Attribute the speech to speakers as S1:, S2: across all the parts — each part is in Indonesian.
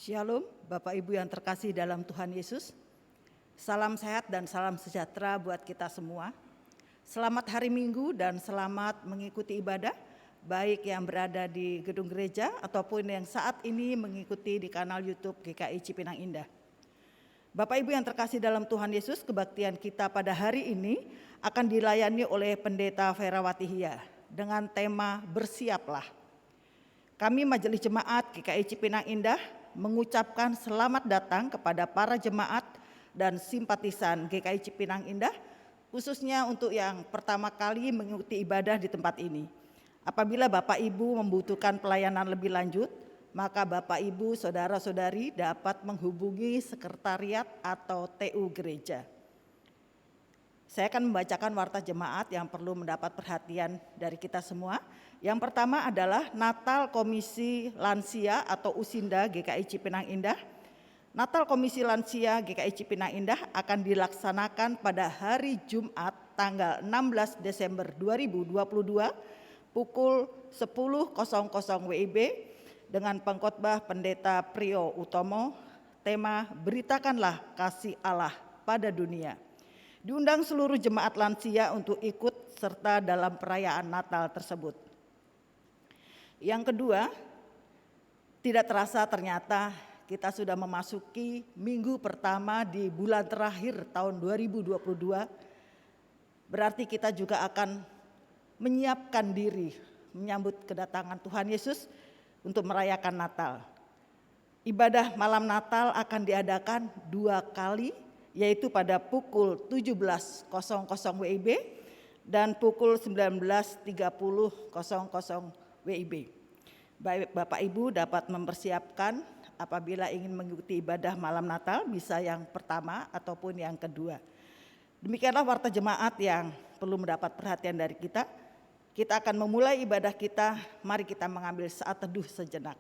S1: Shalom, Bapak Ibu yang terkasih dalam Tuhan Yesus. Salam sehat dan salam sejahtera buat kita semua. Selamat hari Minggu dan selamat mengikuti ibadah, baik yang berada di gedung gereja ataupun yang saat ini mengikuti di kanal YouTube GKI Cipinang Indah. Bapak Ibu yang terkasih dalam Tuhan Yesus, kebaktian kita pada hari ini akan dilayani oleh Pendeta Ferawati Hia dengan tema Bersiaplah. Kami Majelis Jemaat GKI Cipinang Indah mengucapkan selamat datang kepada para jemaat dan simpatisan GKI Cipinang Indah, khususnya untuk yang pertama kali mengikuti ibadah di tempat ini. Apabila Bapak Ibu membutuhkan pelayanan lebih lanjut, maka Bapak Ibu, saudara-saudari dapat menghubungi sekretariat atau TU gereja. Saya akan membacakan warta jemaat yang perlu mendapat perhatian dari kita semua. Yang pertama adalah Natal Komisi Lansia atau Usinda GKI Cipinang Indah. Natal Komisi Lansia GKI Cipinang Indah akan dilaksanakan pada hari Jumat tanggal 16 Desember 2022 pukul 10.00 WIB dengan pengkhotbah Pendeta Priyo Utomo. Tema Beritakanlah Kasih Allah pada Dunia. Diundang seluruh jemaat lansia untuk ikut serta dalam perayaan Natal tersebut. Yang kedua, tidak terasa ternyata kita sudah memasuki minggu pertama di bulan terakhir tahun 2022. Berarti kita juga akan menyiapkan diri menyambut kedatangan Tuhan Yesus untuk merayakan Natal. Ibadah malam Natal akan diadakan 2 kali, yaitu pada pukul 17.00 WIB dan pukul 19.30 WIB. Baik Bapak Ibu dapat mempersiapkan apabila ingin mengikuti ibadah malam Natal, bisa yang pertama ataupun yang kedua. Demikianlah warta jemaat yang perlu mendapat perhatian dari kita. Kita akan memulai ibadah kita, mari kita mengambil saat teduh sejenak.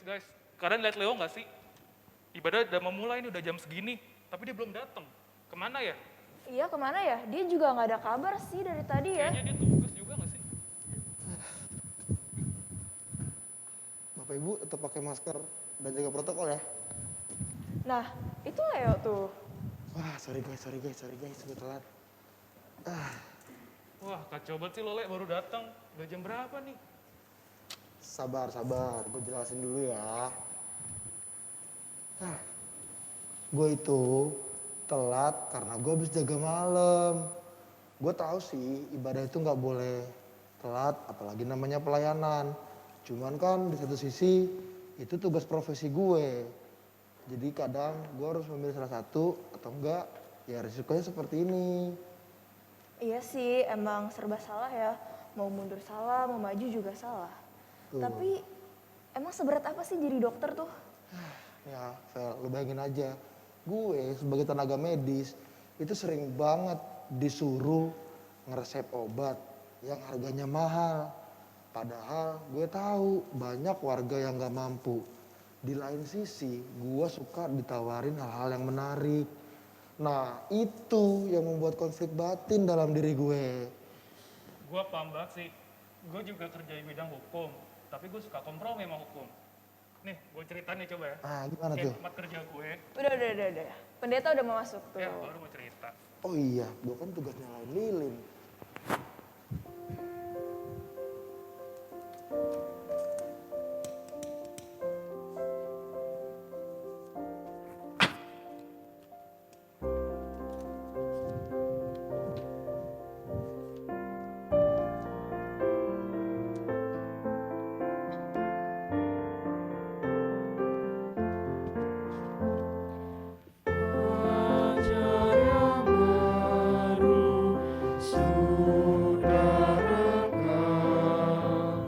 S2: Guys, kalian lihat Leo nggak sih? Ibadah udah memulai nih, udah jam segini, tapi dia belum datang. Kemana ya?
S3: Iya, kemana ya? Dia juga nggak ada kabar sih dari tadi ya.
S2: Kayaknya dia tugas juga nggak sih?
S4: Bapak Ibu tetap pakai masker dan jaga protokol ya.
S3: Nah, itu Leo tuh.
S4: Wah, sorry guys, gue telat.
S2: Wah, kacau banget sih Lole, baru datang. Udah jam berapa nih?
S4: Sabar, gue jelasin dulu ya. Gue itu telat karena gue habis jaga malam. Gue tahu sih ibadah itu nggak boleh telat, apalagi namanya pelayanan. Cuman kan di satu sisi itu tugas profesi gue. Jadi kadang gue harus memilih salah satu atau enggak, ya risikonya seperti ini.
S3: Iya sih, emang serba salah ya. Mau mundur salah, mau maju juga salah. Tapi emang seberat apa sih jadi dokter tuh?
S4: Ya, Vel, lu bayangin aja. Gue sebagai tenaga medis itu sering banget disuruh ngeresep obat yang harganya mahal. Padahal gue tahu banyak warga yang gak mampu. Di lain sisi, gue suka ditawarin hal-hal yang menarik. Nah, itu yang membuat konflik batin dalam diri gue.
S2: Gue paham banget sih. Gue juga kerja di bidang hukum, tapi gue suka kompromi sama hukum. Nih, gue ceritain nih coba ya.
S4: Ah, gimana
S2: Kayak
S4: tuh?
S2: tempat kerja gue,
S3: Udah. Pendeta udah mau masuk tuh.
S2: ya baru mau cerita.
S4: Oh iya, gue kan tugas nyalain lilin.
S5: Ajar yang baru sudah rekam,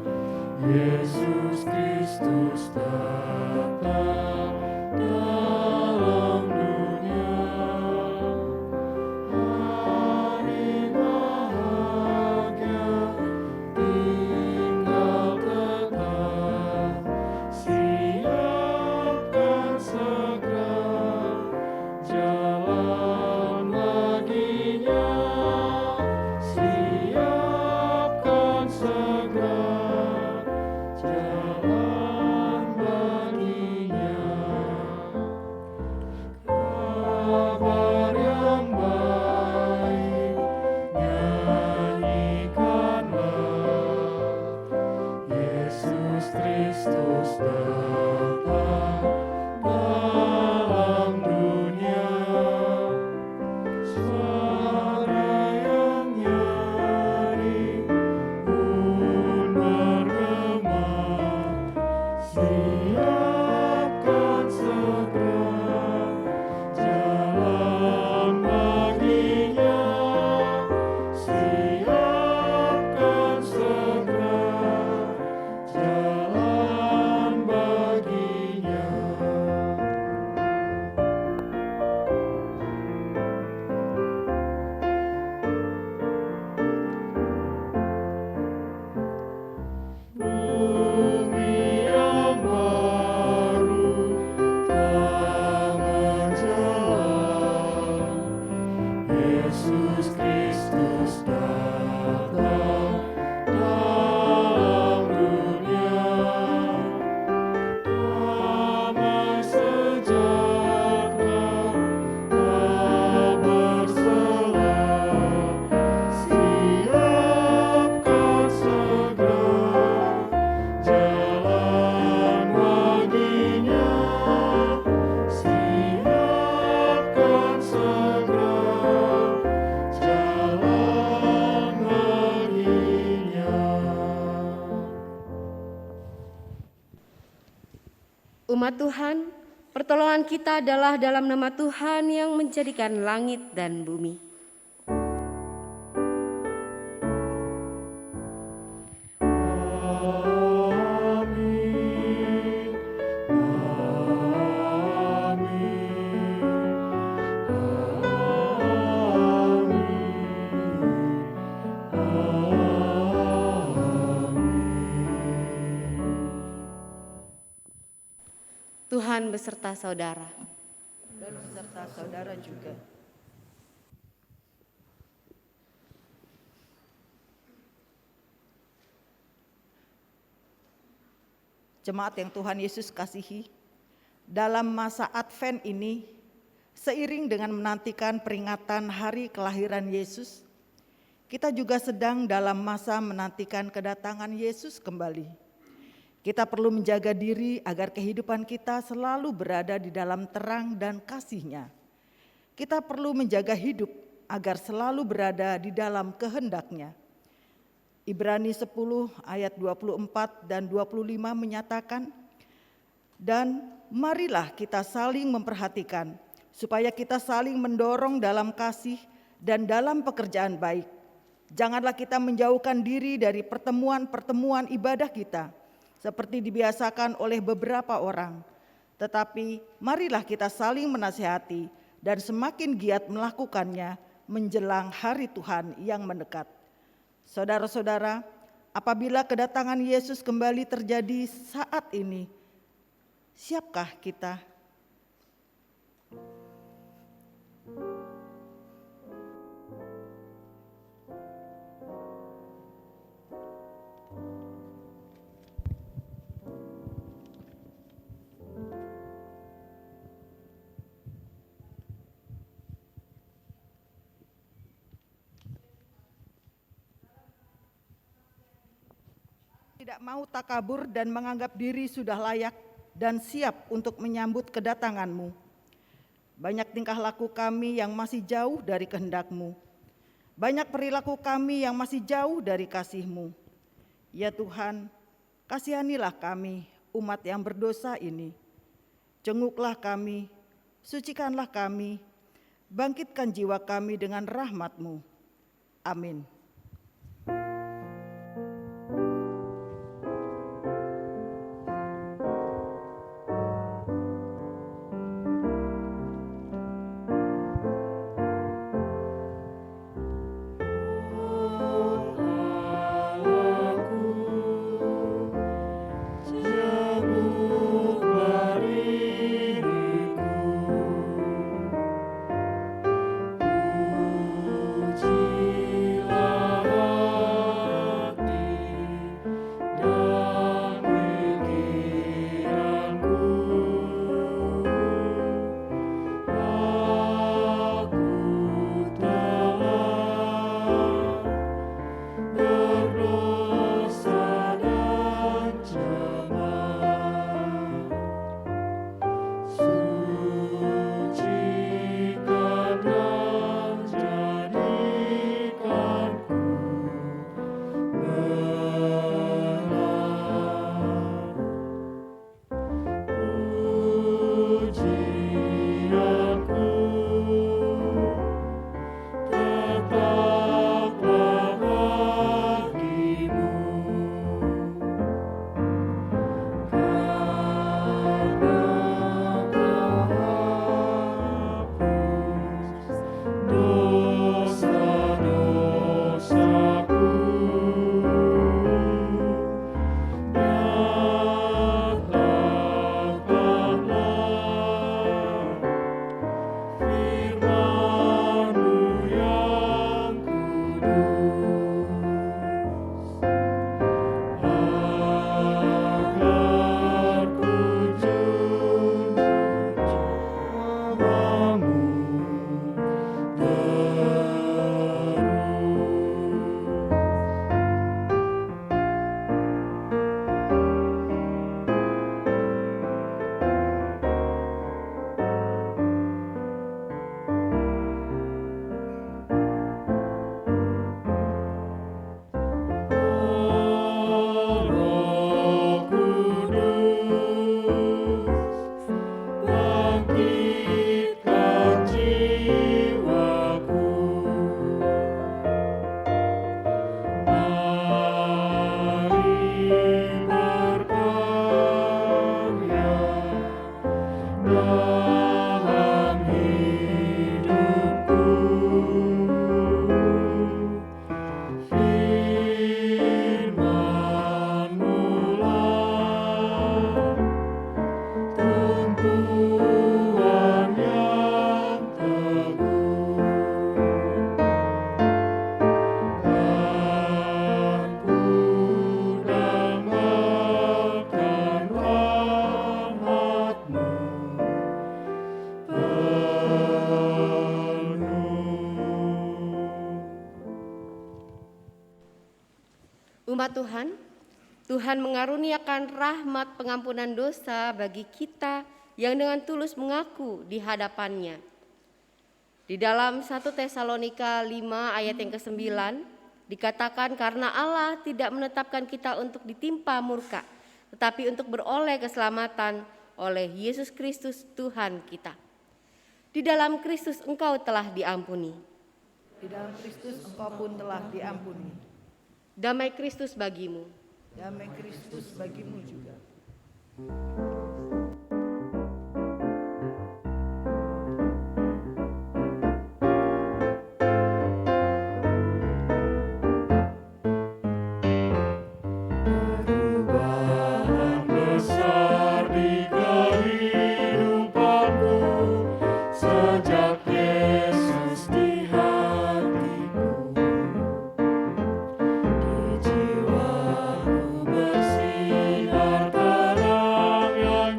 S5: Yesus Kristus datang dalam dunia. Hari bahagia tinggal tetap, siapkan segera jalan baginya, siapkan segera jalan baginya. Kabar yang baik nyanyikanlah, Yesus Kristus datang dalam dunia. Suara yang nyaring pun bergema, siapkan segera jalan baginya, siapkan segera jalan baginya. Bumi yang baru tak menjelang, Yesus Kristus datang dalam dunia. Damai sejahtera tak berselang, siapkan segera jalan baginya, siapkan segera jalan baginya.
S6: Umat Tuhan, pertolongan kita adalah dalam nama Tuhan yang menjadikan langit dan bumi.
S5: Amin,
S6: Tuhan beserta saudara.
S1: Dan beserta saudara juga. Jemaat yang Tuhan Yesus kasihi, dalam masa Advent ini, seiring dengan menantikan peringatan hari kelahiran Yesus, kita juga sedang dalam masa menantikan kedatangan Yesus kembali. Kita perlu menjaga diri agar kehidupan kita selalu berada di dalam terang dan kasih-Nya. Kita perlu menjaga hidup agar selalu berada di dalam kehendak-Nya. Ibrani 10 ayat 24 dan 25 menyatakan, dan marilah kita saling memperhatikan, supaya kita saling mendorong dalam kasih dan dalam pekerjaan baik. Janganlah kita menjauhkan diri dari pertemuan-pertemuan ibadah kita, seperti dibiasakan oleh beberapa orang. Tetapi marilah kita saling menasihati dan semakin giat melakukannya menjelang hari Tuhan yang mendekat. Saudara-saudara, apabila kedatangan Yesus kembali terjadi saat ini, siapkah kita? tidak mau takabur dan menganggap diri sudah layak dan siap untuk menyambut kedatangan-Mu. Banyak tingkah laku kami yang masih jauh dari kehendak-Mu. Banyak perilaku kami yang masih jauh dari kasih-Mu. Ya Tuhan, kasihanilah kami, umat yang berdosa ini. Jenguklah kami, sucikanlah kami, bangkitkan jiwa kami dengan rahmat-Mu. Amin.
S6: Umat Tuhan, Tuhan mengaruniakan rahmat pengampunan dosa bagi kita yang dengan tulus mengaku di hadapan-Nya. Di dalam 1 Tesalonika 5 ayat yang ke-9 dikatakan karena Allah tidak menetapkan kita untuk ditimpa murka, tetapi untuk beroleh keselamatan oleh Yesus Kristus Tuhan kita. Di dalam Kristus engkau telah diampuni.
S1: Di dalam Kristus engkau pun telah diampuni.
S6: Damai Kristus bagimu.
S1: Damai Kristus bagimu juga.
S5: Perubahan besar di kehidupanku sejak Yesus di hatiku. Di jiwaku bersinar terang yang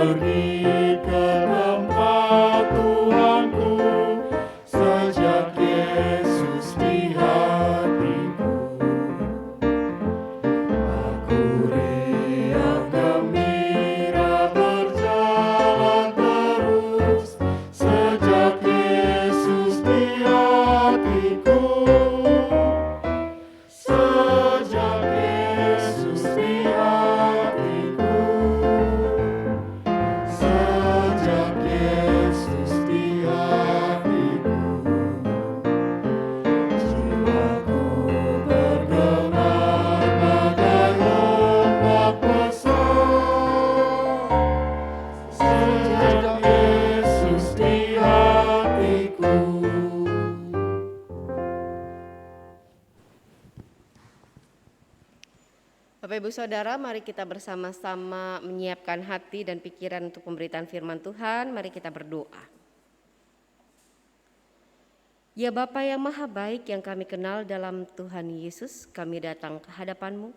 S5: pergi ke tempat Tuhanku sejak Yesus di hatiku. Aku riang gembira berjalan terus sejak Yesus di hatiku. Sejak Yesus di hatiku. Sejak Yesus di hatiku. Jiwaku bergema bagai ombak besar. Sejak Yesus di hatiku.
S6: Bapak Ibu Saudara, mari kita bersama-sama menyiapkan hati dan pikiran untuk pemberitaan firman Tuhan. Mari kita berdoa. Ya Bapa yang maha baik yang kami kenal dalam Tuhan Yesus, kami datang ke hadapan-Mu.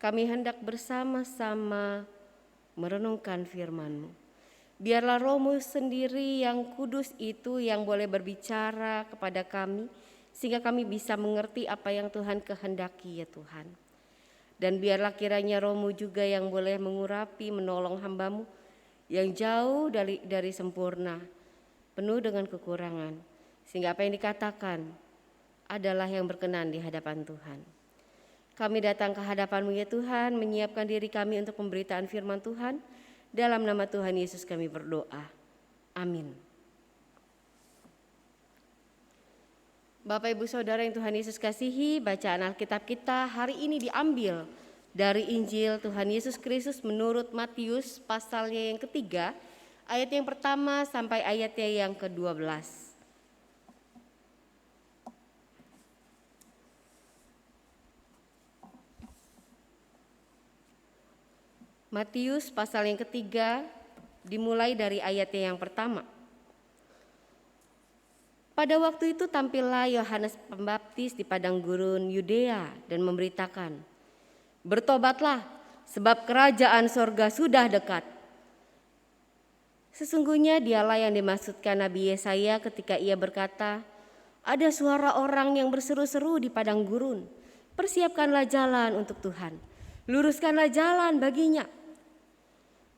S6: Kami hendak bersama-sama merenungkan firman-Mu. Biarlah Roh-Mu sendiri yang kudus itu yang boleh berbicara kepada kami, sehingga kami bisa mengerti apa yang Tuhan kehendaki ya Tuhan. Dan biarlah kiranya Roh-Mu juga yang boleh mengurapi, menolong hamba-Mu yang jauh dari sempurna, penuh dengan kekurangan. Sehingga apa yang dikatakan adalah yang berkenan di hadapan Tuhan. Kami datang ke hadapan-Mu ya Tuhan, menyiapkan diri kami untuk pemberitaan firman Tuhan. Dalam nama Tuhan Yesus kami berdoa. Amin. Bapak Ibu Saudara yang Tuhan Yesus kasihi, bacaan Alkitab kita hari ini diambil dari Injil Tuhan Yesus Kristus menurut Matius pasalnya yang ketiga, ayat yang pertama sampai ayatnya yang ke-12. Matius pasal yang ketiga dimulai dari ayatnya yang pertama. Pada waktu itu tampillah Yohanes Pembaptis di padang gurun Yudea dan memberitakan, "Bertobatlah, sebab kerajaan sorga sudah dekat." Sesungguhnya dialah yang dimaksudkan Nabi Yesaya ketika ia berkata, "Ada suara orang yang berseru-seru di padang gurun, persiapkanlah jalan untuk Tuhan, luruskanlah jalan baginya."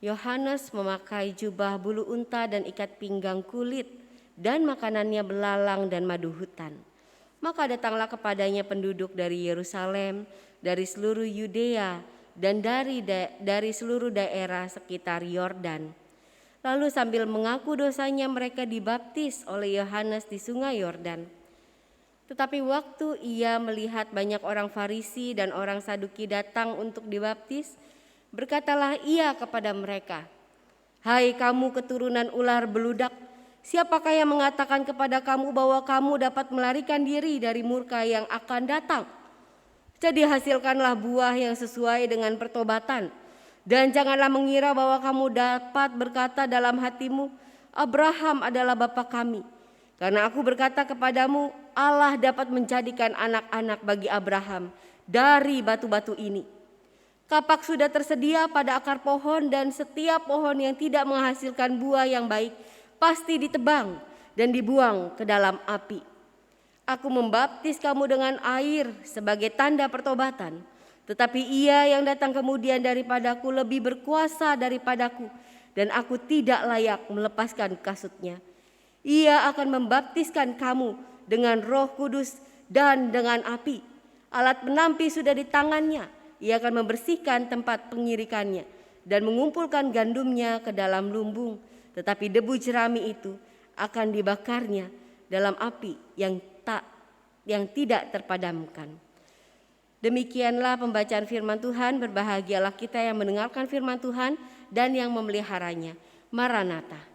S6: Yohanes memakai jubah bulu unta dan ikat pinggang kulit, dan makanannya belalang dan madu hutan. Maka datanglah kepadanya penduduk dari Yerusalem, dari seluruh Yudea, dan dari seluruh daerah sekitar Yordan. Lalu sambil mengaku dosanya mereka dibaptis oleh Yohanes di sungai Yordan. Tetapi waktu ia melihat banyak orang Farisi dan orang Saduki datang untuk dibaptis, berkatalah ia kepada mereka, "Hai kamu keturunan ular beludak, siapakah yang mengatakan kepada kamu bahwa kamu dapat melarikan diri dari murka yang akan datang? Jadi hasilkanlah buah yang sesuai dengan pertobatan. Dan janganlah mengira bahwa kamu dapat berkata dalam hatimu, Abraham adalah bapa kami. Karena aku berkata kepadamu, Allah dapat menjadikan anak-anak bagi Abraham dari batu-batu ini. Kapak sudah tersedia pada akar pohon dan setiap pohon yang tidak menghasilkan buah yang baik pasti ditebang dan dibuang ke dalam api. Aku membaptis kamu dengan air sebagai tanda pertobatan, tetapi ia yang datang kemudian daripadaku lebih berkuasa daripadaku, dan aku tidak layak melepaskan kasutnya. Ia akan membaptiskan kamu dengan Roh Kudus dan dengan api. Alat penampi sudah di tangannya, ia akan membersihkan tempat pengirikannya dan mengumpulkan gandumnya ke dalam lumbung. Tetapi debu jerami itu akan dibakarnya dalam api yang tidak terpadamkan. Demikianlah pembacaan firman Tuhan. Berbahagialah kita yang mendengarkan firman Tuhan dan yang memeliharanya. Maranatha.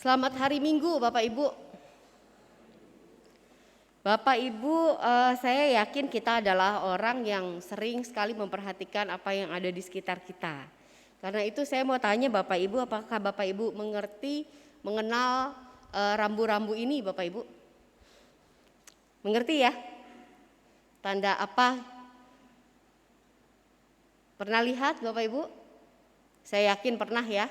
S6: Selamat hari Minggu Bapak Ibu. Bapak Ibu, saya yakin kita adalah orang yang sering sekali memperhatikan apa yang ada di sekitar kita. Karena itu saya mau tanya Bapak Ibu, apakah Bapak Ibu mengenal rambu-rambu ini Bapak Ibu? Mengerti ya? Tanda apa? Pernah lihat Bapak Ibu? Saya yakin pernah ya.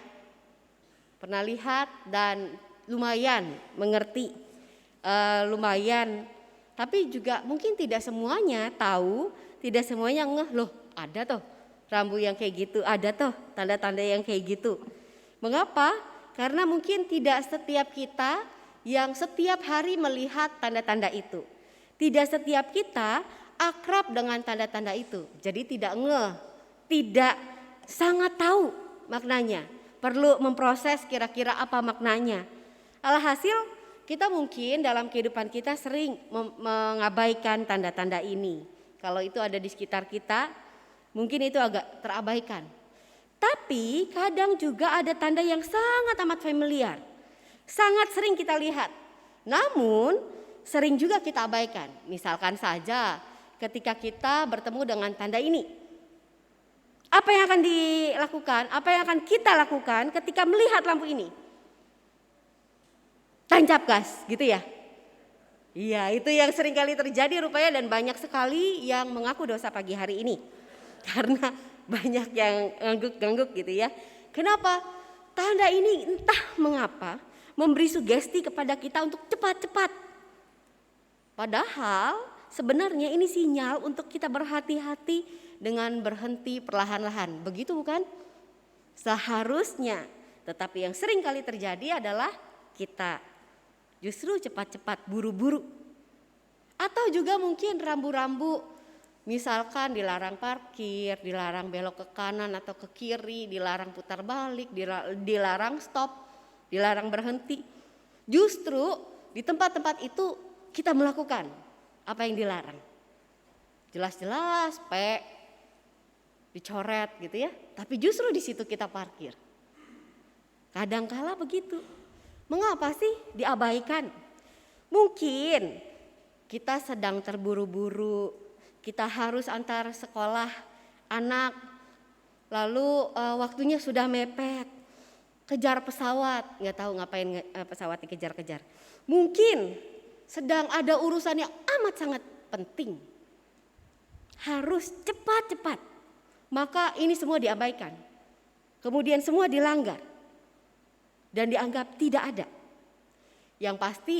S6: Pernah lihat dan lumayan mengerti, lumayan. Tapi juga mungkin tidak semuanya tahu, tidak semuanya ngeh loh ada toh rambu yang kayak gitu, ada toh tanda-tanda yang kayak gitu. Mengapa? Karena mungkin tidak setiap kita yang setiap hari melihat tanda-tanda itu. Tidak setiap kita akrab dengan tanda-tanda itu. Jadi tidak ngeh, tidak sangat tahu maknanya. Perlu memproses kira-kira apa maknanya. Alhasil kita mungkin dalam kehidupan kita sering mengabaikan tanda-tanda ini. Kalau itu ada di sekitar kita, mungkin itu agak terabaikan. Tapi kadang juga ada tanda yang sangat amat familiar. Sangat sering kita lihat. Namun sering juga kita abaikan. Misalkan saja ketika kita bertemu dengan tanda ini. Apa yang akan dilakukan? Apa yang akan kita lakukan ketika melihat lampu ini? Tancap gas gitu ya. Iya, itu yang sering kali terjadi rupanya dan banyak sekali yang mengaku dosa pagi hari ini. Karena banyak yang ngangguk-ngangguk gitu ya. Kenapa? Tanda ini entah mengapa memberi sugesti kepada kita untuk cepat-cepat. Padahal sebenarnya ini sinyal untuk kita berhati-hati dengan berhenti perlahan-lahan. Begitu bukan? Seharusnya. Tetapi yang sering kali terjadi adalah kita justru cepat-cepat buru-buru. Atau juga mungkin rambu-rambu, misalkan dilarang parkir, dilarang belok ke kanan atau ke kiri, dilarang putar balik, dilarang stop, dilarang berhenti. Justru di tempat-tempat itu kita melakukan apa yang dilarang. Jelas-jelas dicoret gitu ya, tapi justru di situ kita parkir. Kadangkala begitu. Mengapa sih diabaikan? Mungkin kita sedang terburu-buru, kita harus antar sekolah anak, lalu waktunya sudah mepet, kejar pesawat, nggak tahu ngapain pesawat dikejar-kejar. Mungkin sedang ada urusan yang amat sangat penting, harus cepat-cepat, maka ini semua diabaikan, kemudian semua dilanggar. Dan dianggap tidak ada. Yang pasti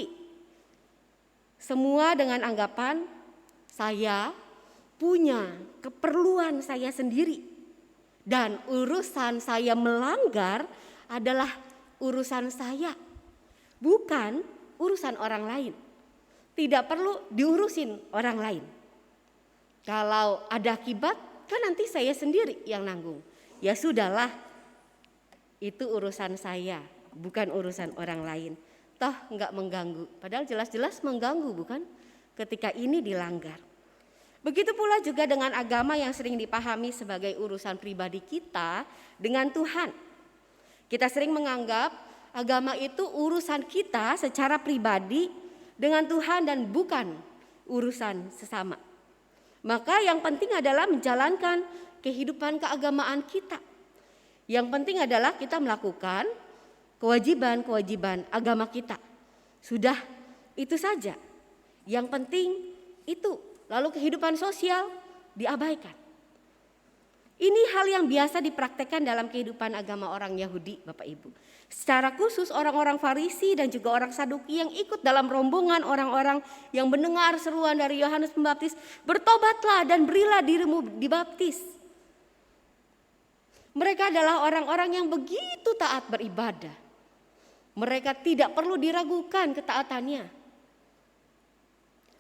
S6: semua dengan anggapan saya punya keperluan saya sendiri. Dan urusan saya melanggar adalah urusan saya. Bukan urusan orang lain. Tidak perlu diurusin orang lain. Kalau ada akibat kan nanti saya sendiri yang nanggung. Ya sudahlah, itu urusan saya. Bukan urusan orang lain. Toh enggak mengganggu. Padahal jelas-jelas mengganggu bukan? Ketika ini dilanggar. Begitu pula juga dengan agama yang sering dipahami sebagai urusan pribadi kita dengan Tuhan. Kita sering menganggap agama itu urusan kita secara pribadi dengan Tuhan dan bukan urusan sesama. Maka yang penting adalah menjalankan kehidupan keagamaan kita. Yang penting adalah kita melakukan kewajiban-kewajiban agama kita. Sudah itu saja. Yang penting itu. Lalu kehidupan sosial diabaikan. Ini hal yang biasa dipraktekkan dalam kehidupan agama orang Yahudi, Bapak Ibu. Secara khusus orang-orang Farisi dan juga orang Saduki yang ikut dalam rombongan orang-orang yang mendengar seruan dari Yohanes Pembaptis, bertobatlah dan berilah dirimu dibaptis. Mereka adalah orang-orang yang begitu taat beribadah. Mereka tidak perlu diragukan ketaatannya.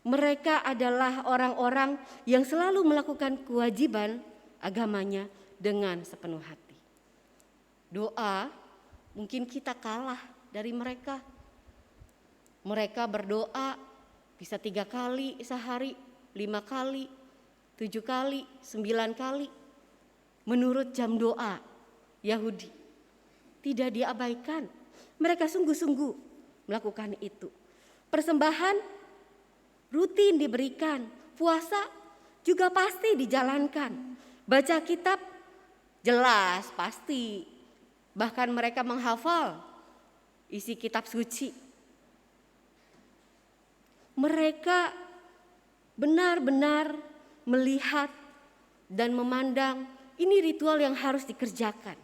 S6: Mereka adalah orang-orang yang selalu melakukan kewajiban agamanya dengan sepenuh hati. Doa, mungkin kita kalah dari mereka. Mereka berdoa bisa 3 kali sehari, 5 kali, 7 kali, 9 kali. Menurut jam doa Yahudi. Tidak diabaikan. Mereka sungguh-sungguh melakukan itu. Persembahan rutin diberikan, puasa juga pasti dijalankan. Baca kitab jelas pasti. Bahkan mereka menghafal isi kitab suci. Mereka benar-benar melihat dan memandang ini ritual yang harus dikerjakan.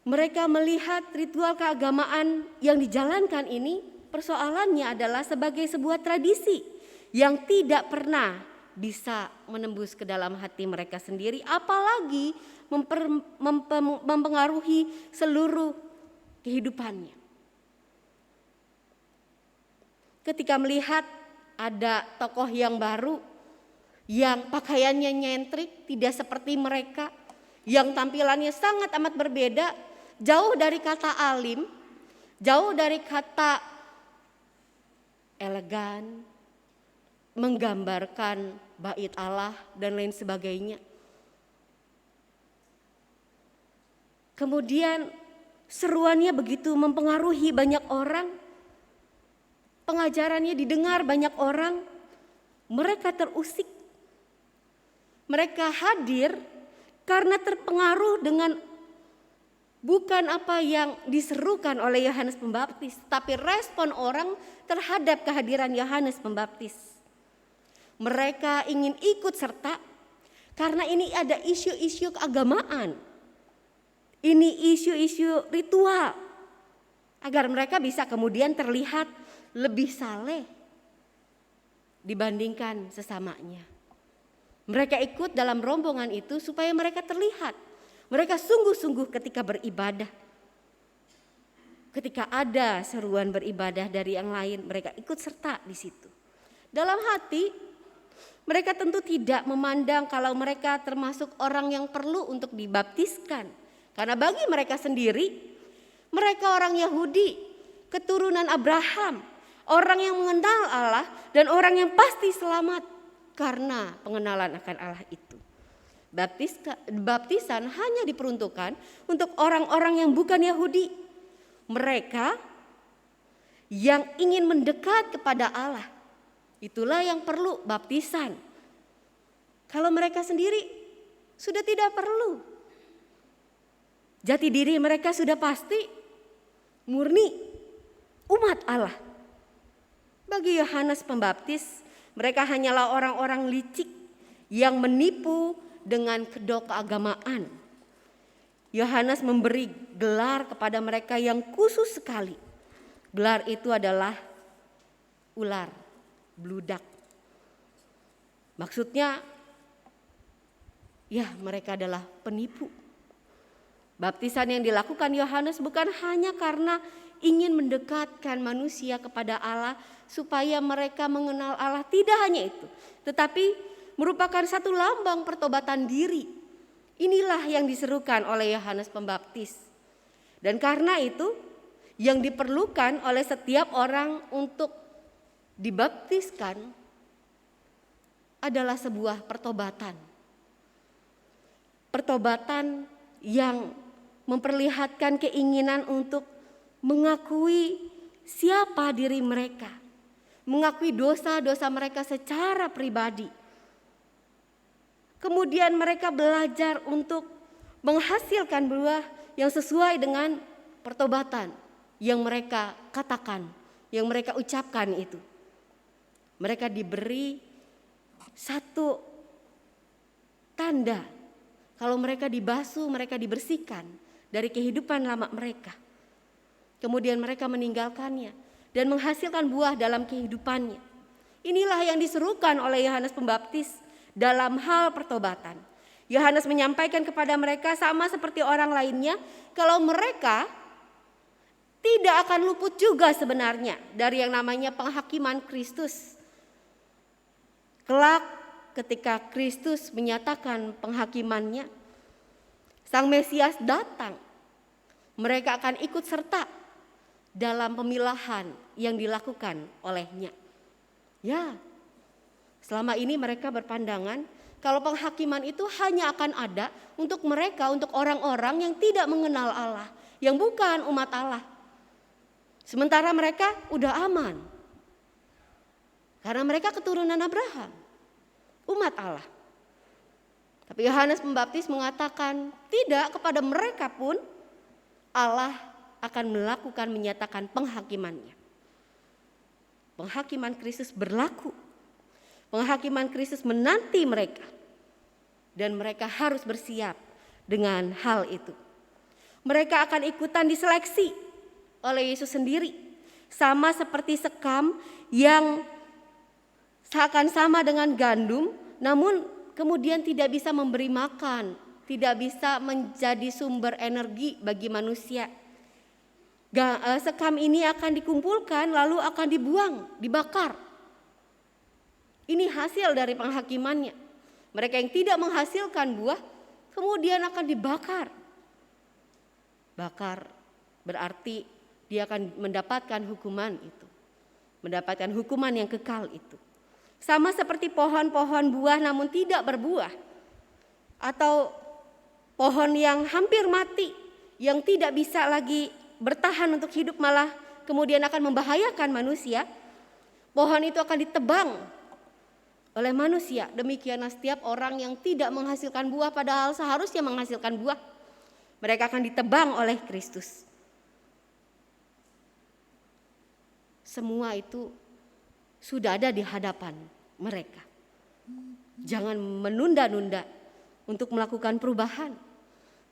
S6: Mereka melihat ritual keagamaan yang dijalankan ini, persoalannya adalah sebagai sebuah tradisi yang tidak pernah bisa menembus ke dalam hati mereka sendiri, apalagi mempengaruhi seluruh kehidupannya. Ketika melihat ada tokoh yang baru, yang pakaiannya nyentrik, tidak seperti mereka, yang tampilannya sangat amat berbeda, jauh dari kata alim, jauh dari kata elegan, menggambarkan bait Allah dan lain sebagainya. Kemudian seruannya begitu mempengaruhi banyak orang, pengajarannya didengar banyak orang, mereka terusik. Mereka hadir karena terpengaruh dengan bukan apa yang diserukan oleh Yohanes Pembaptis, tapi respon orang terhadap kehadiran Yohanes Pembaptis. Mereka ingin ikut serta karena ini ada isu-isu keagamaan. Ini isu-isu ritual. Agar mereka bisa kemudian terlihat lebih saleh dibandingkan sesamanya. Mereka ikut dalam rombongan itu supaya mereka terlihat. Mereka sungguh-sungguh ketika beribadah. Ketika ada seruan beribadah dari yang lain, mereka ikut serta di situ. Dalam hati, mereka tentu tidak memandang kalau mereka termasuk orang yang perlu untuk dibaptiskan. Karena bagi mereka sendiri, mereka orang Yahudi, keturunan Abraham, orang yang mengenal Allah dan orang yang pasti selamat karena pengenalan akan Allah itu. Baptisan hanya diperuntukkan untuk orang-orang yang bukan Yahudi. Mereka yang ingin mendekat kepada Allah. Itulah yang perlu baptisan. Kalau mereka sendiri sudah tidak perlu. Jati diri mereka sudah pasti murni umat Allah. Bagi Yohanes Pembaptis, mereka hanyalah orang-orang licik yang menipu dengan kedok keagamaan. Yohanes memberi gelar kepada mereka yang khusus sekali. Gelar itu adalah ular, bludak. Maksudnya, ya mereka adalah penipu. Baptisan yang dilakukan Yohanes bukan hanya karena ingin mendekatkan manusia kepada Allah supaya mereka mengenal Allah, tidak hanya itu, tetapi merupakan satu lambang pertobatan diri. Inilah yang diserukan oleh Yohanes Pembaptis. Dan karena itu yang diperlukan oleh setiap orang untuk dibaptiskan adalah sebuah pertobatan. Pertobatan yang memperlihatkan keinginan untuk mengakui siapa diri mereka, mengakui dosa-dosa mereka secara pribadi. Kemudian mereka belajar untuk menghasilkan buah yang sesuai dengan pertobatan yang mereka katakan, yang mereka ucapkan itu. Mereka diberi satu tanda kalau mereka dibasuh, mereka dibersihkan dari kehidupan lama mereka. Kemudian mereka meninggalkannya dan menghasilkan buah dalam kehidupannya. Inilah yang diserukan oleh Yohanes Pembaptis dalam hal pertobatan. Yohanes menyampaikan kepada mereka sama seperti orang lainnya, kalau mereka tidak akan luput juga sebenarnya dari yang namanya penghakiman Kristus. Kelak ketika Kristus menyatakan penghakimannya, Sang Mesias datang, mereka akan ikut serta dalam pemilahan yang dilakukan olehnya. Ya, selama ini mereka berpandangan kalau penghakiman itu hanya akan ada untuk mereka, untuk orang-orang yang tidak mengenal Allah, yang bukan umat Allah. Sementara mereka udah aman. Karena mereka keturunan Abraham, umat Allah. Tapi Yohanes Pembaptis mengatakan tidak, kepada mereka pun Allah akan menyatakan penghakimannya. Penghakiman Kristus berlaku. Penghakiman Kristus menanti mereka. Dan mereka harus bersiap dengan hal itu. Mereka akan ikutan diseleksi oleh Yesus sendiri. Sama seperti sekam yang seakan sama dengan gandum, namun kemudian tidak bisa memberi makan, tidak bisa menjadi sumber energi bagi manusia. Sekam ini akan dikumpulkan lalu akan dibuang, dibakar. Ini hasil dari penghakimannya. Mereka yang tidak menghasilkan buah kemudian akan dibakar. Bakar berarti dia akan mendapatkan hukuman itu. Mendapatkan hukuman yang kekal itu. Sama seperti pohon-pohon buah namun tidak berbuah. Atau pohon yang hampir mati, yang tidak bisa lagi bertahan untuk hidup, malah kemudian akan membahayakan manusia. Pohon itu akan ditebang oleh manusia. Demikianlah setiap orang yang tidak menghasilkan buah padahal seharusnya menghasilkan buah. Mereka akan ditebang oleh Kristus. Semua itu sudah ada di hadapan mereka. Jangan menunda-nunda untuk melakukan perubahan.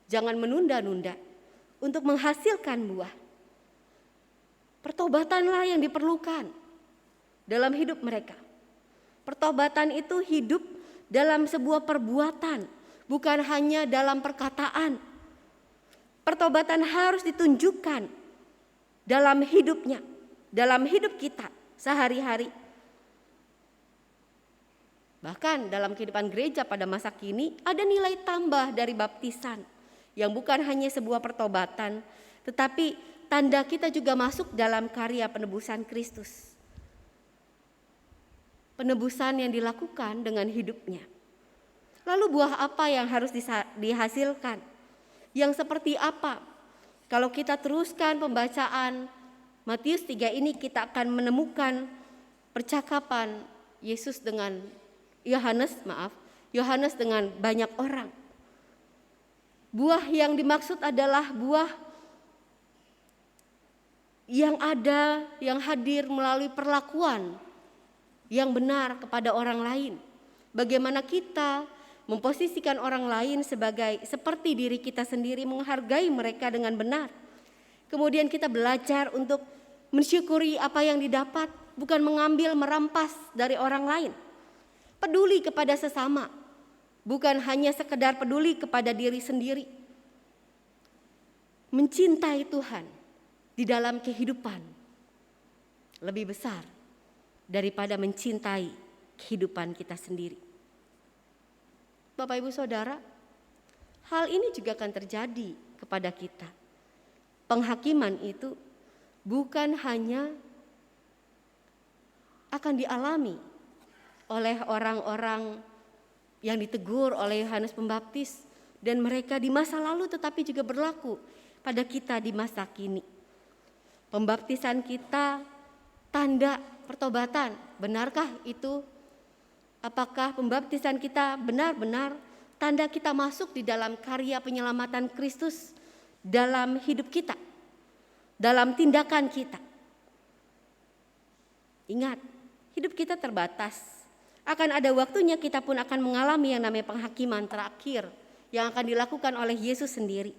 S6: Jangan menunda-nunda untuk menghasilkan buah. Pertobatanlah yang diperlukan dalam hidup mereka. Pertobatan itu hidup dalam sebuah perbuatan, bukan hanya dalam perkataan. Pertobatan harus ditunjukkan dalam hidupnya, dalam hidup kita sehari-hari. Bahkan dalam kehidupan gereja pada masa kini ada nilai tambah dari baptisan yang bukan hanya sebuah pertobatan, tetapi tanda kita juga masuk dalam karya penebusan Kristus. Penebusan yang dilakukan dengan hidupnya. Lalu buah apa yang harus dihasilkan? Yang seperti apa? Kalau kita teruskan pembacaan Matius 3 ini, kita akan menemukan percakapan Yesus dengan Yohanes dengan banyak orang. Buah yang dimaksud adalah buah yang ada, yang hadir melalui perlakuan yang benar kepada orang lain. Bagaimana kita memposisikan orang lain seperti diri kita sendiri, menghargai mereka dengan benar. Kemudian kita belajar untuk mensyukuri apa yang didapat, bukan mengambil, merampas dari orang lain. Peduli kepada sesama, bukan hanya sekedar peduli kepada diri sendiri. Mencintai Tuhan di dalam kehidupan lebih besar daripada mencintai kehidupan kita sendiri. Bapak Ibu Saudara, hal ini juga akan terjadi kepada kita. Penghakiman itu bukan hanya akan dialami oleh orang-orang yang ditegur oleh Yohanes Pembaptis dan mereka di masa lalu, tetapi juga berlaku pada kita di masa kini. Pembaptisan kita tanda pertobatan, benarkah itu? Apakah pembaptisan kita benar-benar tanda kita masuk di dalam karya penyelamatan Kristus dalam hidup kita, dalam tindakan kita? Ingat, hidup kita terbatas. Akan ada waktunya kita pun akan mengalami yang namanya penghakiman terakhir yang akan dilakukan oleh Yesus sendiri.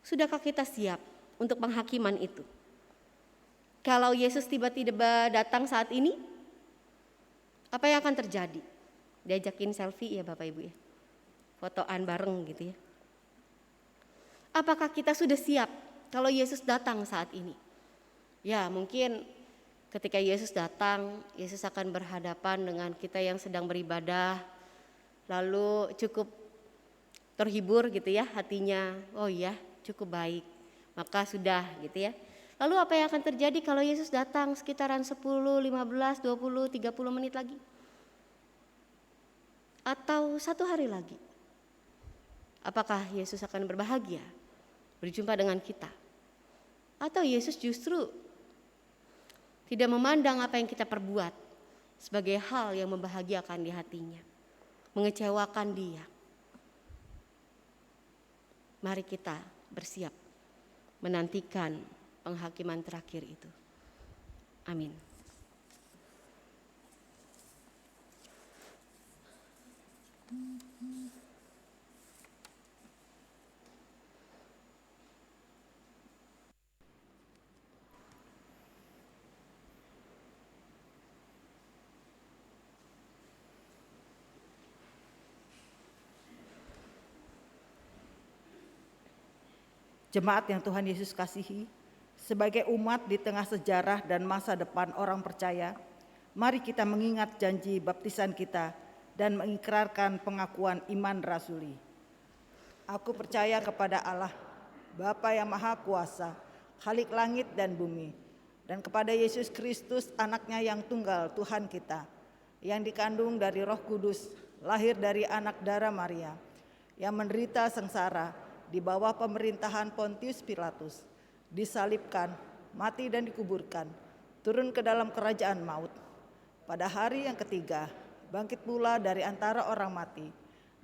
S6: Sudahkah kita siap untuk penghakiman itu? Kalau Yesus tiba-tiba datang saat ini, apa yang akan terjadi? Diajakin selfie ya Bapak Ibu ya, fotoan bareng gitu ya. Apakah kita sudah siap kalau Yesus datang saat ini? Ya mungkin ketika Yesus datang, Yesus akan berhadapan dengan kita yang sedang beribadah, lalu cukup terhibur gitu ya hatinya, oh iya cukup baik, maka sudah gitu ya. Lalu apa yang akan terjadi kalau Yesus datang sekitaran 10, 15, 20, 30 menit lagi? Atau 1 hari lagi? Apakah Yesus akan berbahagia? berjumpa dengan kita. Atau Yesus justru tidak memandang apa yang kita perbuat sebagai hal yang membahagiakan di hatinya, mengecewakan dia. Mari kita bersiap menantikan penghakiman terakhir itu. Amin.
S1: Jemaat yang Tuhan Yesus kasihi, sebagai umat di tengah sejarah dan masa depan orang percaya, mari kita mengingat janji baptisan kita dan mengikrarkan pengakuan iman rasuli. Aku percaya kepada Allah, Bapa yang Maha Kuasa, Khalik langit dan bumi, dan kepada Yesus Kristus, anaknya yang tunggal, Tuhan kita, yang dikandung dari Roh Kudus, lahir dari anak darah Maria, yang menderita sengsara di bawah pemerintahan Pontius Pilatus, disalibkan, mati dan dikuburkan, turun ke dalam kerajaan maut. Pada hari yang ketiga, bangkit pula dari antara orang mati,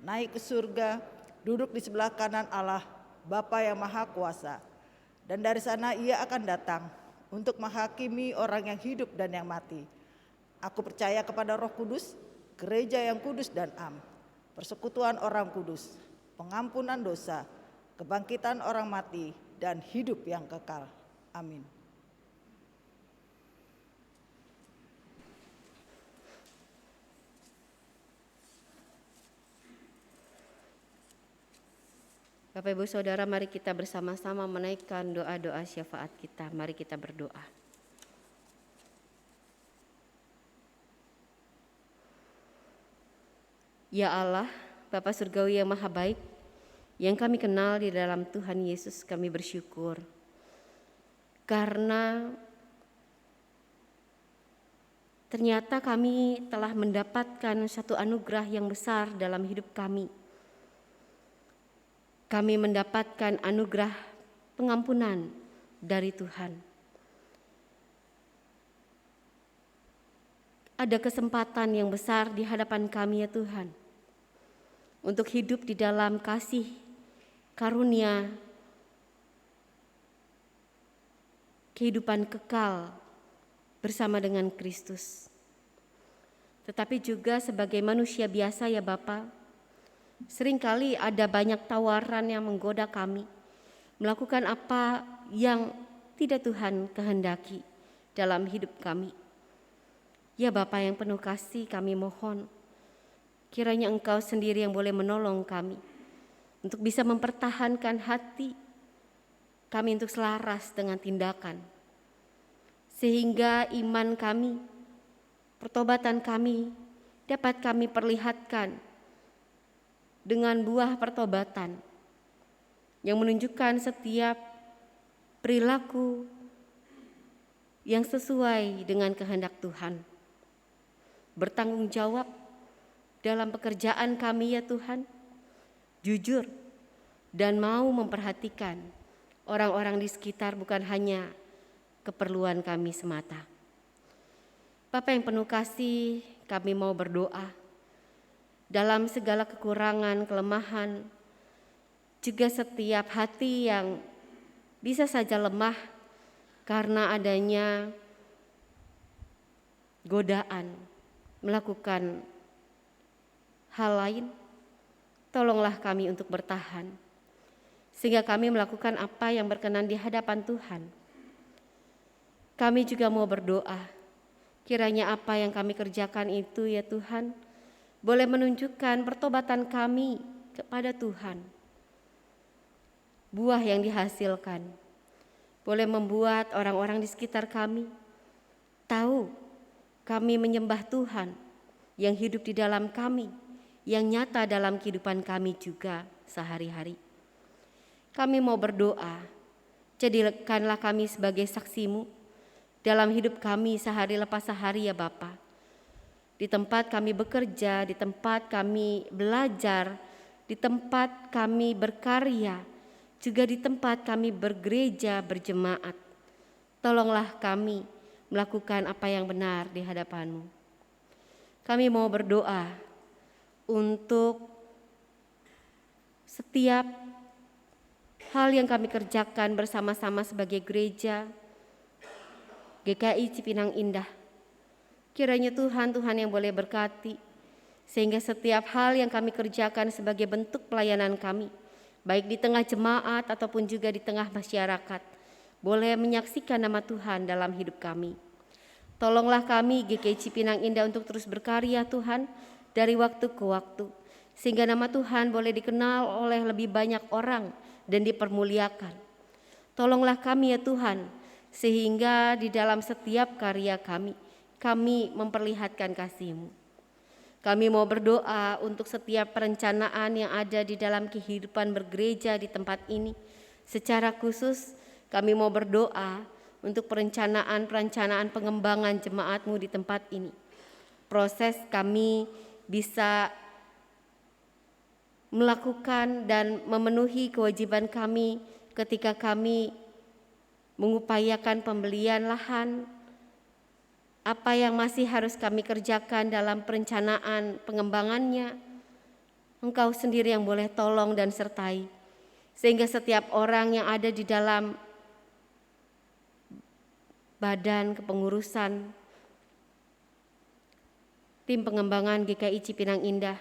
S1: naik ke surga, duduk di sebelah kanan Allah, Bapa yang Maha Kuasa. Dan dari sana ia akan datang untuk menghakimi orang yang hidup dan yang mati. Aku percaya kepada Roh Kudus, gereja yang kudus dan am, persekutuan orang kudus, pengampunan dosa, kebangkitan orang mati, dan hidup yang kekal. Amin.
S6: Bapak Ibu Saudara, mari kita bersama-sama menaikkan doa-doa syafaat kita. Mari kita berdoa. Ya Allah, Bapa Surgawi yang Maha Baik, yang kami kenal di dalam Tuhan Yesus, kami bersyukur karena ternyata kami telah mendapatkan satu anugerah yang besar dalam hidup kami. Kami mendapatkan anugerah pengampunan dari Tuhan. Ada kesempatan yang besar di hadapan kami ya Tuhan, untuk hidup di dalam kasih karunia kehidupan kekal bersama dengan Kristus. Tetapi juga sebagai manusia biasa ya Bapa, seringkali ada banyak tawaran yang menggoda kami melakukan apa yang tidak Tuhan kehendaki dalam hidup kami. Ya Bapa yang penuh kasih, kami mohon kiranya Engkau sendiri yang boleh menolong kami untuk bisa mempertahankan hati kami untuk selaras dengan tindakan, sehingga iman kami, pertobatan kami dapat kami perlihatkan dengan buah pertobatan yang menunjukkan setiap perilaku yang sesuai dengan kehendak Tuhan. Bertanggung jawab dalam pekerjaan kami ya Tuhan, jujur dan mau memperhatikan orang-orang di sekitar, bukan hanya keperluan kami semata. Bapa yang penuh kasih, kami mau berdoa dalam segala kekurangan, kelemahan, juga setiap hati yang bisa saja lemah karena adanya godaan melakukan hal lain. Tolonglah kami untuk bertahan, sehingga kami melakukan apa yang berkenan di hadapan Tuhan. Kami juga mau berdoa, kiranya apa yang kami kerjakan itu ya Tuhan, boleh menunjukkan pertobatan kami kepada Tuhan. Buah yang dihasilkan boleh membuat orang-orang di sekitar kami tahu kami menyembah Tuhan yang hidup di dalam kami, yang nyata dalam kehidupan kami juga sehari-hari. Kami mau berdoa, jadikanlah kami sebagai saksi-Mu dalam hidup kami sehari lepas sehari ya Bapa. Di tempat kami bekerja, di tempat kami belajar, di tempat kami berkarya, juga di tempat kami bergereja berjemaat. Tolonglah kami melakukan apa yang benar di hadapan-Mu. Kami mau berdoa untuk setiap hal yang kami kerjakan bersama-sama sebagai gereja GKI Cipinang Indah. Kiranya Tuhan yang boleh berkati, sehingga setiap hal yang kami kerjakan sebagai bentuk pelayanan kami, baik di tengah jemaat ataupun juga di tengah masyarakat, boleh menyaksikan nama Tuhan dalam hidup kami. Tolonglah kami GKI Cipinang Indah untuk terus berkarya Tuhan dari waktu ke waktu, sehingga nama Tuhan boleh dikenal oleh lebih banyak orang dan dipermuliakan. Tolonglah kami ya Tuhan, sehingga di dalam setiap karya kami memperlihatkan kasih-Mu. Kami mau berdoa untuk setiap perencanaan yang ada di dalam kehidupan bergereja di tempat ini. Secara khusus kami mau berdoa untuk perencanaan pengembangan jemaat-Mu di tempat ini. Proses kami bisa melakukan dan memenuhi kewajiban kami ketika kami mengupayakan pembelian lahan, apa yang masih harus kami kerjakan dalam perencanaan pengembangannya, Engkau sendiri yang boleh tolong dan sertai, sehingga setiap orang yang ada di dalam badan kepengurusan tim pengembangan GKI Cipinang Indah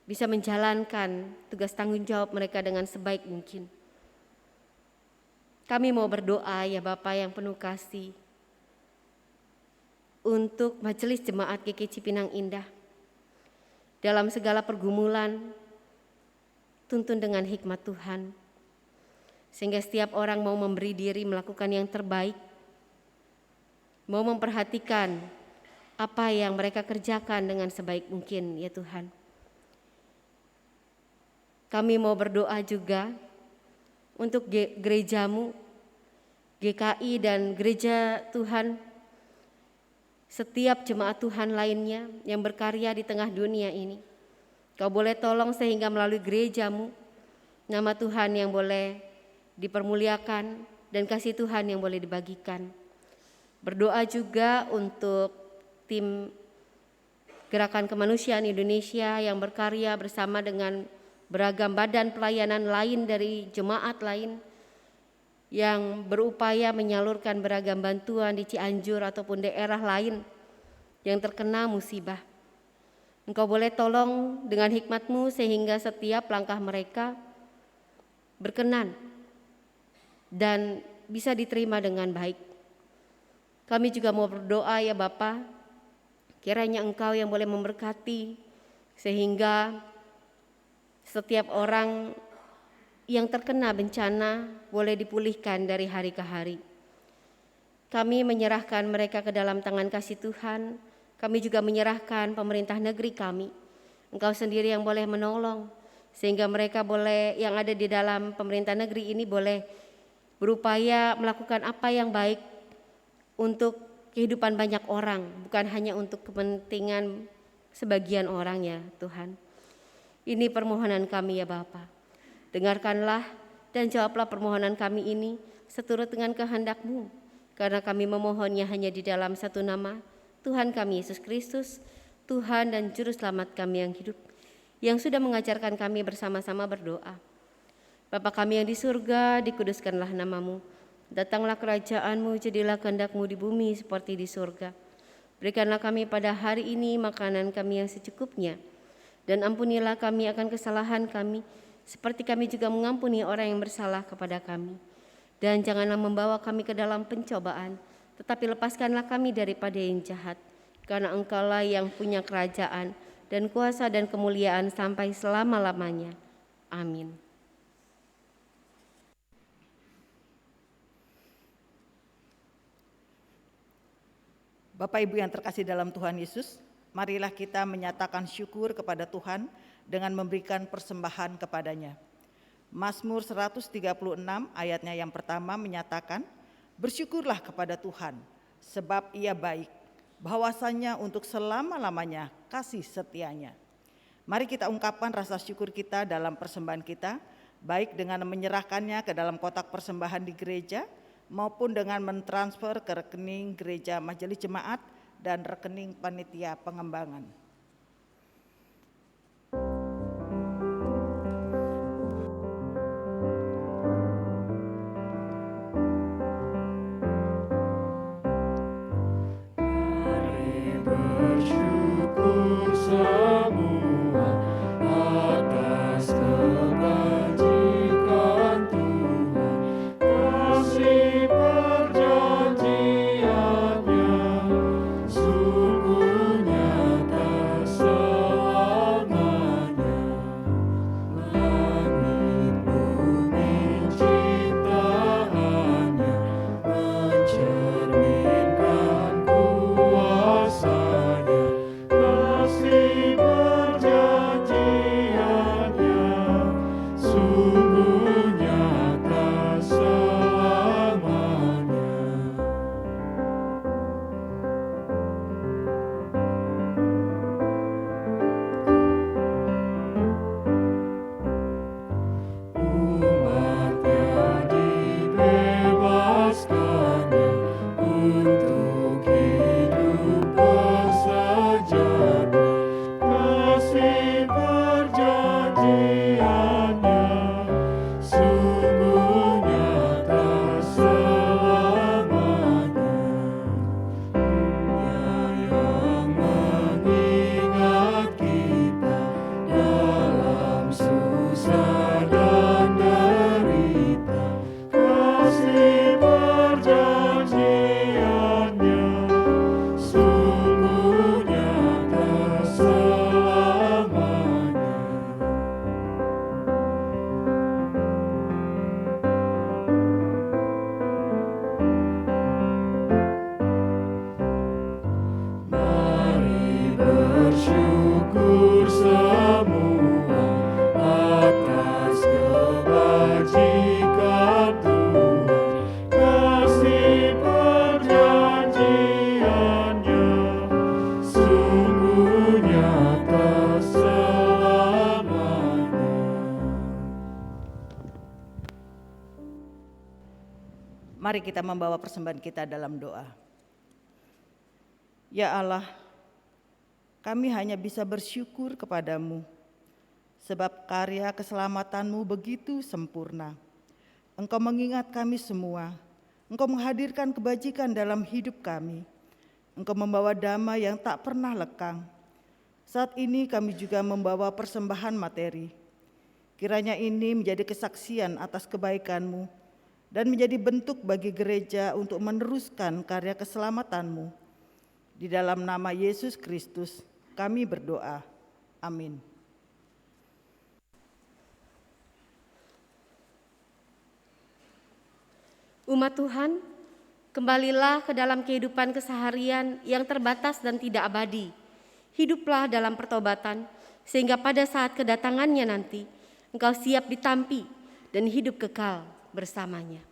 S6: bisa menjalankan tugas tanggung jawab mereka dengan sebaik mungkin. Kami mau berdoa ya Bapa yang penuh kasih, untuk Majelis Jemaat GKI Cipinang Indah. Dalam segala pergumulan, tuntun dengan hikmat Tuhan, sehingga setiap orang mau memberi diri melakukan yang terbaik, mau memperhatikan apa yang mereka kerjakan dengan sebaik mungkin ya Tuhan. Kami mau berdoa juga untuk gereja-Mu, GKI dan gereja Tuhan, setiap jemaat Tuhan lainnya yang berkarya di tengah dunia ini. Kau boleh tolong sehingga melalui gereja-Mu, nama Tuhan yang boleh dipermuliakan dan kasih Tuhan yang boleh dibagikan. Berdoa juga untuk tim Gerakan Kemanusiaan Indonesia yang berkarya bersama dengan beragam badan pelayanan lain dari jemaat lain yang berupaya menyalurkan beragam bantuan di Cianjur ataupun daerah lain yang terkena musibah. Engkau boleh tolong dengan hikmat-Mu sehingga setiap langkah mereka berkenan dan bisa diterima dengan baik. Kami juga mau berdoa ya Bapa, kiranya Engkau yang boleh memberkati sehingga setiap orang yang terkena bencana boleh dipulihkan dari hari ke hari. Kami menyerahkan mereka ke dalam tangan kasih Tuhan. Kami juga menyerahkan pemerintah negeri kami. Engkau sendiri yang boleh menolong, sehingga mereka boleh, yang ada di dalam pemerintah negeri ini boleh berupaya melakukan apa yang baik untuk kehidupan banyak orang, bukan hanya untuk kepentingan sebagian orang ya Tuhan. Ini permohonan kami ya Bapa. Dengarkanlah dan jawablah permohonan kami ini seturut dengan kehendak-Mu, karena kami memohonnya hanya di dalam satu nama, Tuhan kami Yesus Kristus, Tuhan dan Juru Selamat kami yang hidup, yang sudah mengajarkan kami bersama-sama berdoa. Bapa kami yang di surga, dikuduskanlah nama-Mu, datanglah kerajaan-Mu, jadilah kehendak-Mu di bumi seperti di surga. Berikanlah kami pada hari ini makanan kami yang secukupnya, dan ampunilah kami akan kesalahan kami, seperti kami juga mengampuni orang yang bersalah kepada kami. Dan janganlah membawa kami ke dalam pencobaan, tetapi lepaskanlah kami daripada yang jahat. Karena Engkaulah yang punya kerajaan dan kuasa dan kemuliaan sampai selama-lamanya. Amin.
S1: Bapak Ibu yang terkasih dalam Tuhan Yesus, marilah kita menyatakan syukur kepada Tuhan dengan memberikan persembahan kepadanya. Mazmur 136 ayatnya yang pertama menyatakan, bersyukurlah kepada Tuhan sebab Ia baik, bahwasanya untuk selama-lamanya kasih setianya. Mari kita ungkapkan rasa syukur kita dalam persembahan kita baik dengan menyerahkannya ke dalam kotak persembahan di gereja maupun dengan mentransfer ke rekening gereja majelis jemaat dan rekening panitia pengembangan.
S5: Mari bersyukur semua atas kebajikan Tuhan, kasih perjanjiannya sungguh nyata selamanya. Langit bumi ciptaannya mencerminkan kuasanya, kasih perjanjiannya sungguh nyata selamanya. Umatnya dibebaskannya untuk hidup bersejahtera, kasih perjanjiannya sungguh nyata selamanya. Yang mengingat kita dalam susah dan derita, kasih perjanjiannya sungguh nyata selamanya. Mari bersyukur semua atas kebajikan Tuhan, kasih perjanjiannya sungguh nyata selamanya.
S1: Mari kita membawa persembahan kita dalam doa. Ya Allah, kami hanya bisa bersyukur kepadamu, sebab karya keselamatanmu begitu sempurna. Engkau mengingat kami semua, Engkau menghadirkan kebajikan dalam hidup kami. Engkau membawa damai yang tak pernah lekang. Saat ini kami juga membawa persembahan materi. Kiranya ini menjadi kesaksian atas kebaikan-Mu dan menjadi bentuk bagi gereja untuk meneruskan karya keselamatan-Mu. Di dalam nama Yesus Kristus kami berdoa. Amin.
S6: Umat Tuhan, kembalilah ke dalam kehidupan keseharian yang terbatas dan tidak abadi. Hiduplah dalam pertobatan, sehingga pada saat kedatangannya nanti, engkau siap ditampi dan hidup kekal bersamanya.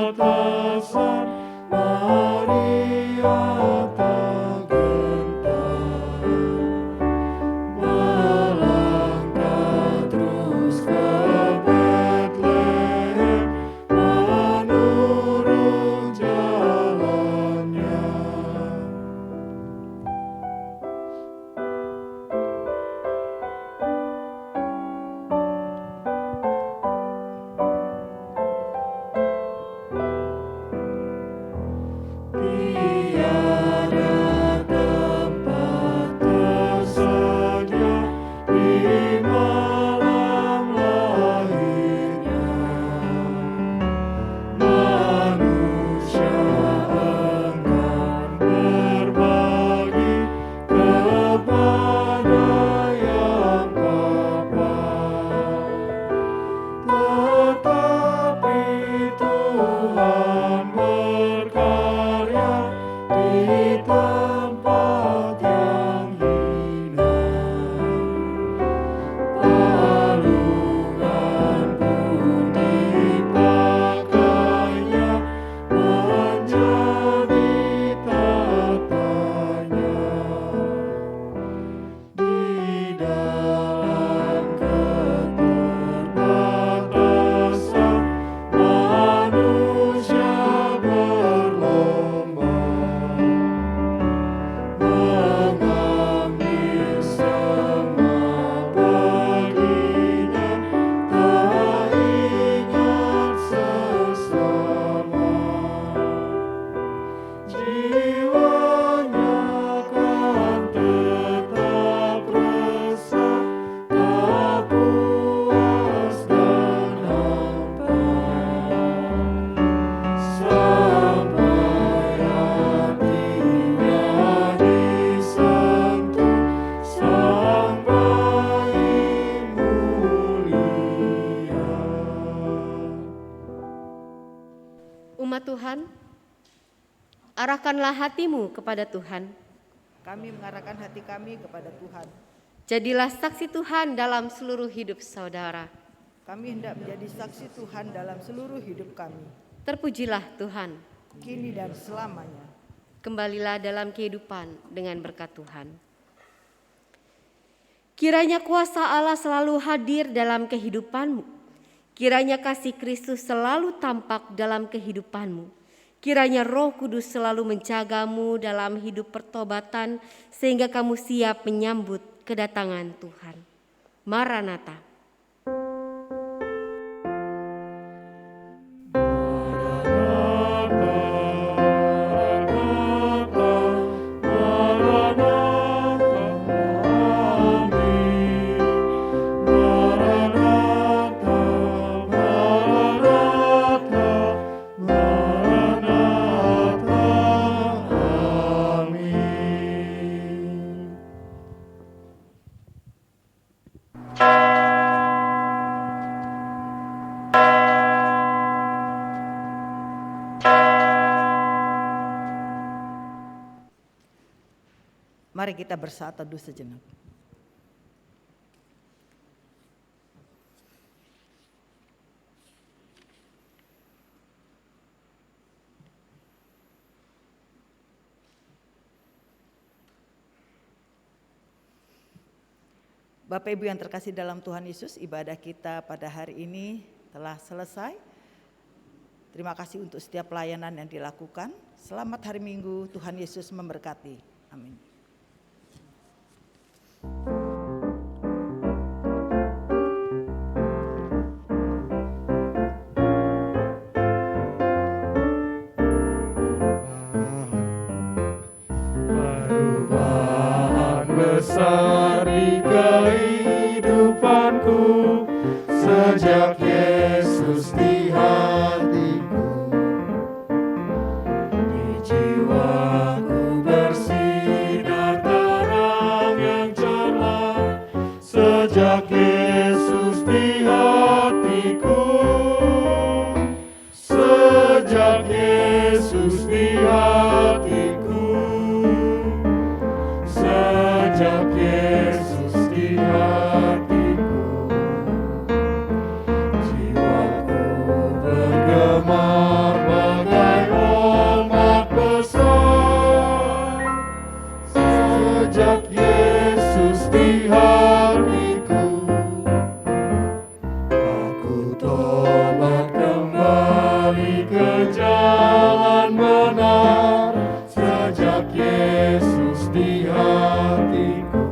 S5: Keterbatasan
S6: Umat Tuhan, arahkanlah hatimu kepada Tuhan.
S1: Kami mengarahkan hati kami kepada Tuhan.
S6: Jadilah saksi Tuhan dalam seluruh hidup saudara.
S1: Kami hendak menjadi saksi Tuhan dalam seluruh hidup kami,
S6: Terpujilah Tuhan.
S1: kini dan selamanya.
S6: Kembalilah dalam kehidupan dengan berkat Tuhan. Kiranya kuasa Allah selalu hadir dalam kehidupanmu. Kiranya kasih Kristus selalu tampak dalam kehidupanmu. Kiranya Roh Kudus selalu menjagamu dalam hidup pertobatan sehingga kamu siap menyambut kedatangan Tuhan. Maranatha.
S1: Mari kita bersaat teduh sejenak. Bapak Ibu yang terkasih dalam Tuhan Yesus, ibadah kita pada hari ini telah selesai. Terima kasih untuk setiap pelayanan yang dilakukan. Selamat hari Minggu, Tuhan Yesus memberkati. Amin.
S5: Perubahan besar di kehidupanku sejak Yesus di hatiku. Di jiwaku bersinar terang yang cerah sejak Yesus di hatiku. Sejak Yesus di hatiku. Sejak Yesus di hatiku, jiwaku bergemar bagai ombak besar. Sejak Yesus di hatiku, aku tobat kembali ke jalan benar. Sejak Yesus di hatiku,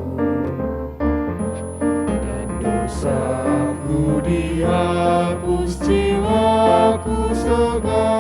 S5: dan dosaku dihapus, jiwaku segar.